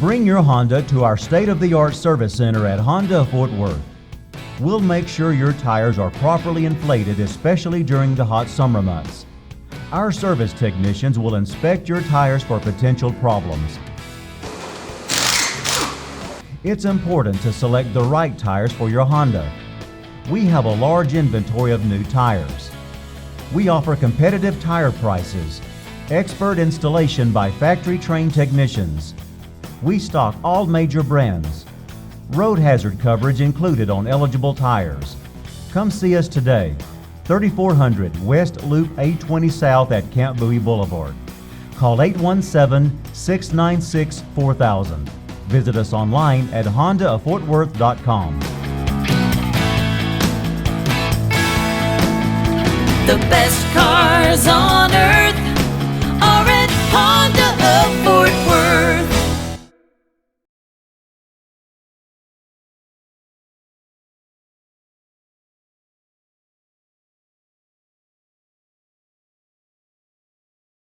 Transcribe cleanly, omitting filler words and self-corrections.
Bring your Honda to our state-of-the-art service center at Honda Fort Worth. We'll make sure your tires are properly inflated, especially during the hot summer months. Our service technicians will inspect your tires for potential problems. It's important to select the right tires for your Honda. We have a large inventory of new tires. We offer competitive tire prices, expert installation by factory-trained technicians. We stock all major brands. Road hazard coverage included on eligible tires. Come see us today, 3400 West Loop 820 South at Camp Bowie Boulevard. Call 817-696-4000. Visit us online at HondaofFortWorth.com. The best cars on earth.